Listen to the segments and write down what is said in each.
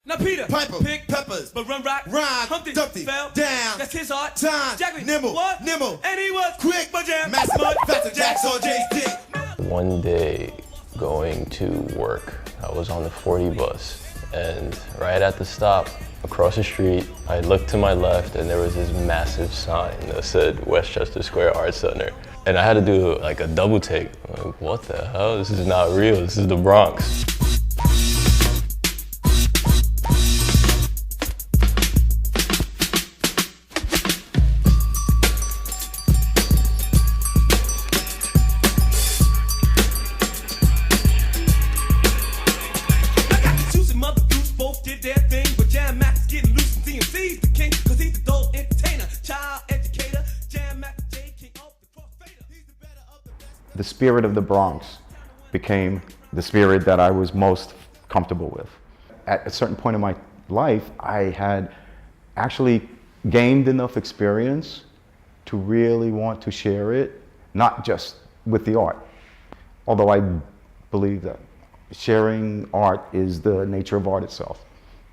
Now Peter, Piper, pick peppers, but run rock, rhyme, Humpty, Dumpty, fell down, that's his art, time, Jackie, nimble, what? nimble, and he was quick, but jam, massive, mud, faster, Jack's on Jay's dick. One day going to work, I was on the 40 bus, and right at the stop across the street, I looked to my left and there was this massive sign that said Westchester Square Art Center. And I had to do like a double take. I'm like, what the hell? This is not real, this is the Bronx. The spirit of the Bronx became the spirit that I was most comfortable with. At a certain point in my life, I had actually gained enough experience to really want to share it, not just with the art. Although I believe that sharing art is the nature of art itself.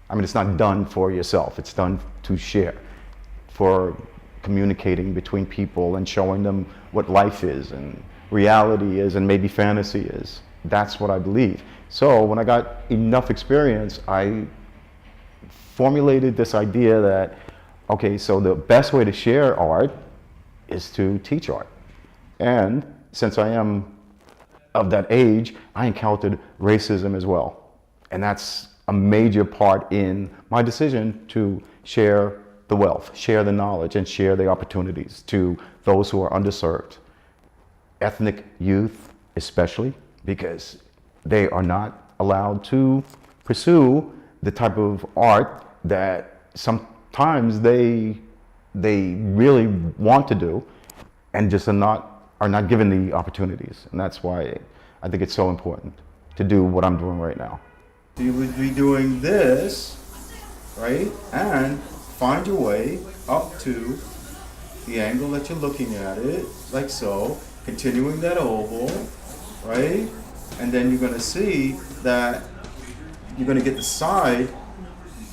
I mean, it's not done for yourself, it's done to share, for communicating between people and showing them what life is and reality is and maybe fantasy is. That's what I believe. So when I got enough experience, I formulated this idea that, okay, so the best way to share art is to teach art. And since I am of that age, I encountered racism as well. And that's a major part in my decision to share the wealth, share the knowledge, and share the opportunities to those who are underserved. Ethnic youth especially, because they are not allowed to pursue the type of art that sometimes they really want to do and just are not given the opportunities. And that's why I think it's so important to do what I'm doing right now. You would be doing this, right? And find your way up to the angle that you're looking at it, like so. Continuing that oval, right? And then you're gonna see that you're gonna get the side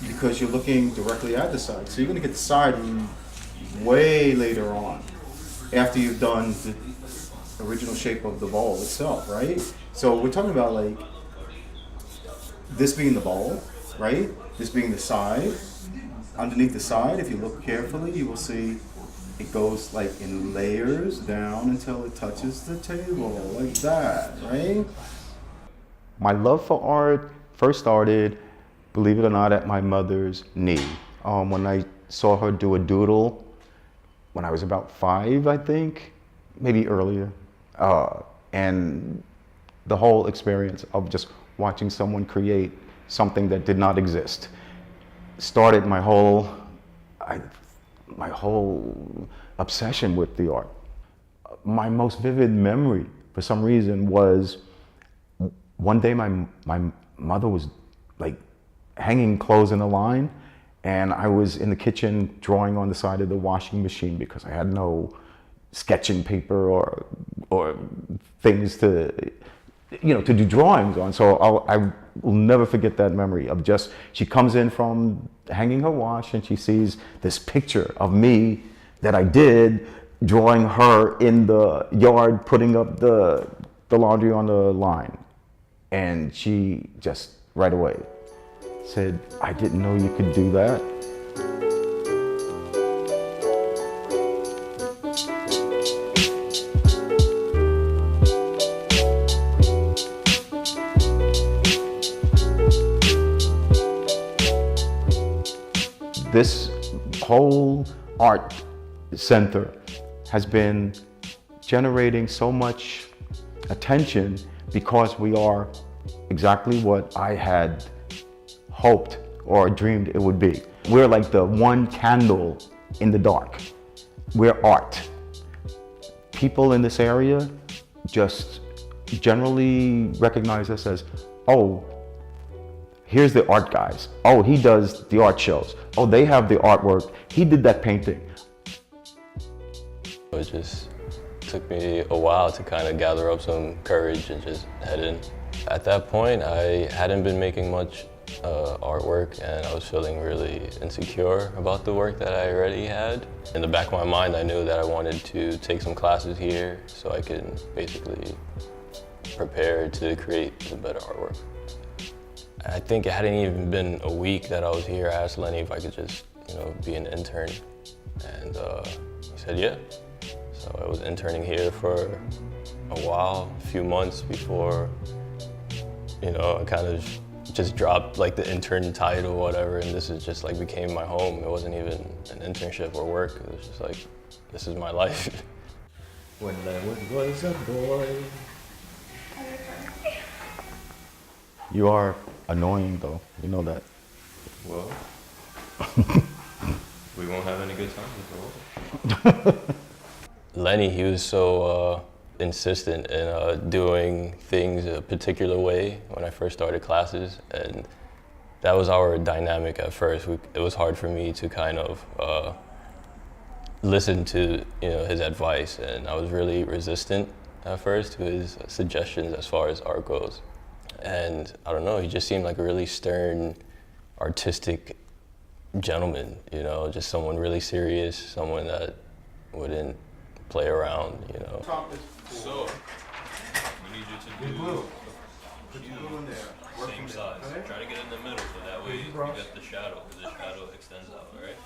because you're looking directly at the side. So you're gonna get the side way later on, after you've done the original shape of the bowl itself, right? So we're talking about like this being the bowl, right? This being the side. Underneath the side, if you look carefully, you will see it goes like in layers down until it touches the table, like that, right? My love for art first started, believe it or not, at my mother's knee. When I saw her do a doodle when I was about 5, I think, maybe earlier. And the whole experience of just watching someone create something that did not exist started my whole obsession with the art. My most vivid memory, for some reason, was one day my mother was like hanging clothes in a line, and I was in the kitchen drawing on the side of the washing machine because I had no sketching paper or things to do drawings on. So I will never forget that memory of just, she comes in from hanging her wash and she sees this picture of me that I did drawing her in the yard, putting up the laundry on the line. And she just right away said, I didn't know you could do that. This whole art center has been generating so much attention because we are exactly what I had hoped or dreamed it would be. We're like the one candle in the dark. We're art. People in this area just generally recognize us as, oh, here's the art guys. Oh, he does the art shows. Oh, they have the artwork. He did that painting. It just took me a while to kind of gather up some courage and just head in. At that point, I hadn't been making much artwork, and I was feeling really insecure about the work that I already had. In the back of my mind, I knew that I wanted to take some classes here so I could basically prepare to create some better artwork. I think it hadn't even been a week that I was here. I asked Lenny if I could just, be an intern, and he said yeah. So I was interning here for a while, a few months before, I kind of just dropped like the intern title or whatever, and this is just like became my home. It wasn't even an internship or work. It was just like, this is my life. When I was a boy. You are annoying though, you know that. Well, we won't have any good times. Lenny, he was so insistent in doing things a particular way when I first started classes, and that was our dynamic at first. It was hard for me to kind of listen to his advice, and I was really resistant at first to his suggestions as far as art goes. And I don't know, he just seemed like a really stern, artistic gentleman, just someone really serious, someone that wouldn't play around, So, we need you to do same size. Try to get in the middle so that way you get the shadow, because the shadow extends out, alright?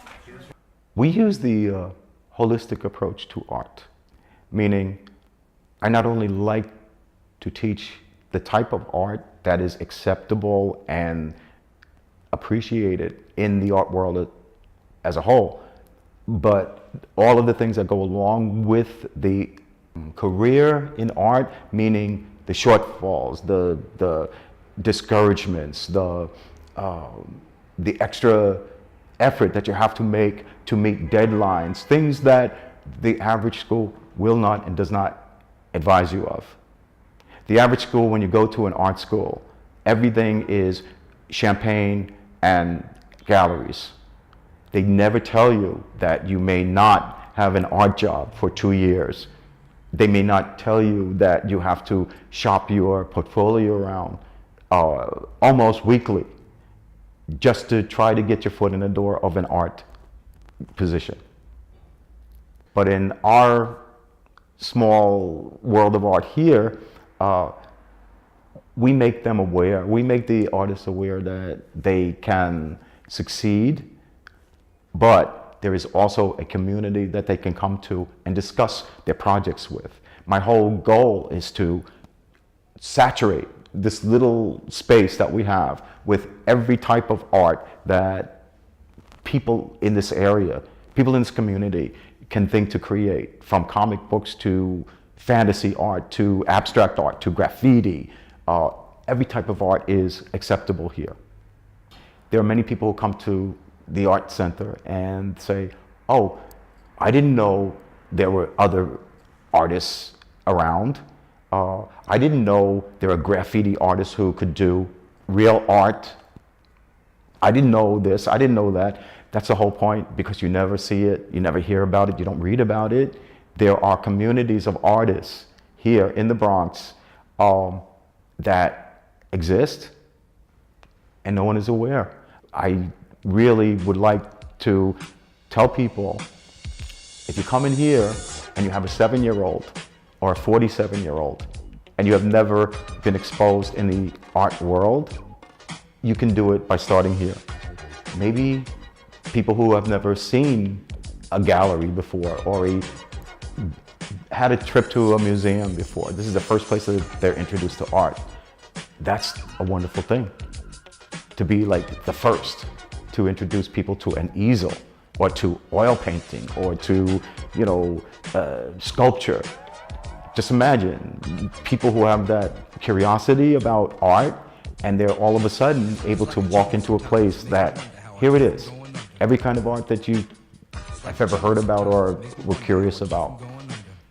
We use the holistic approach to art, meaning I not only like to teach the type of art that is acceptable and appreciated in the art world as a whole, but all of the things that go along with the career in art, meaning the shortfalls, the discouragements, the extra effort that you have to make to meet deadlines, things that the average school will not and does not advise you of. The average school, when you go to an art school, everything is champagne and galleries. They never tell you that you may not have an art job for 2 years. They may not tell you that you have to shop your portfolio around almost weekly just to try to get your foot in the door of an art position. But in our small world of art here, we make them aware. We make the artists aware that they can succeed, but there is also a community that they can come to and discuss their projects with. My whole goal is to saturate this little space that we have with every type of art that people in this area, people in this community can think to create, from comic books to fantasy art to abstract art to graffiti. Every type of art is acceptable here. There are many people who come to the art center and say, oh, I didn't know there were other artists around. I didn't know there are graffiti artists who could do real art. I didn't know this, I didn't know that. That's the whole point, because you never see it, you never hear about it, you don't read about it. There are communities of artists here in the Bronx that exist and no one is aware. I really would like to tell people, if you come in here and you have a 7-year-old or a 47-year-old and you have never been exposed in the art world, you can do it by starting here. Maybe people who have never seen a gallery before or had a trip to a museum before. This is the first place that they're introduced to art. That's a wonderful thing, to be like the first to introduce people to an easel or to oil painting or to, sculpture. Just imagine people who have that curiosity about art and they're all of a sudden able to walk into a place that, here it is, every kind of art that I've ever heard about or were curious about.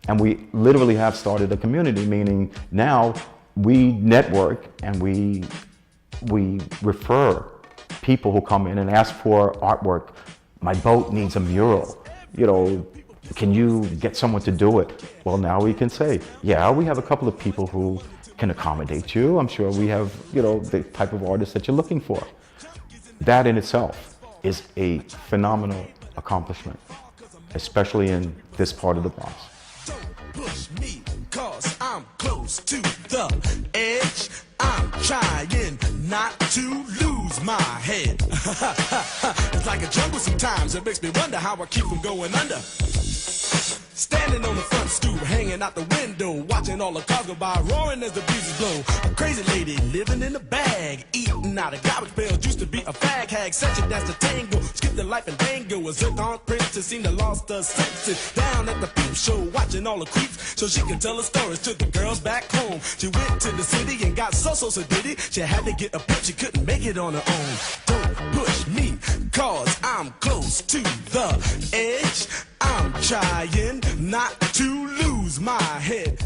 And we literally have started a community, meaning now we network and we refer people who come in and ask for artwork. My boat needs a mural, can you get someone to do it? Well, now we can say, yeah, we have a couple of people who can accommodate you. I'm sure we have, the type of artist that you're looking for. That in itself is a phenomenal accomplishment, especially in this part of the Bronx. Don't push me, cause I'm close to the edge. I'm trying not to lose my head. It's like a jungle sometimes, it makes me wonder how I keep from going under. Standing on the front stoop, hanging out the window, watching all the cars go by, roaring as the breezes blow. A crazy lady living in a bag, eating out of garbage pails, used to be a fag hag, such a dance to tango, skipped the life and dango. A zircon princess seemed to lost her senses, down at the peep show, watching all the creeps, so she could tell her stories to the girls back home. She went to the city and got so diddy, she had to get a pimp, she couldn't make it on her own. Don't push me, cause I'm close to the edge. I'm trying not to lose my head.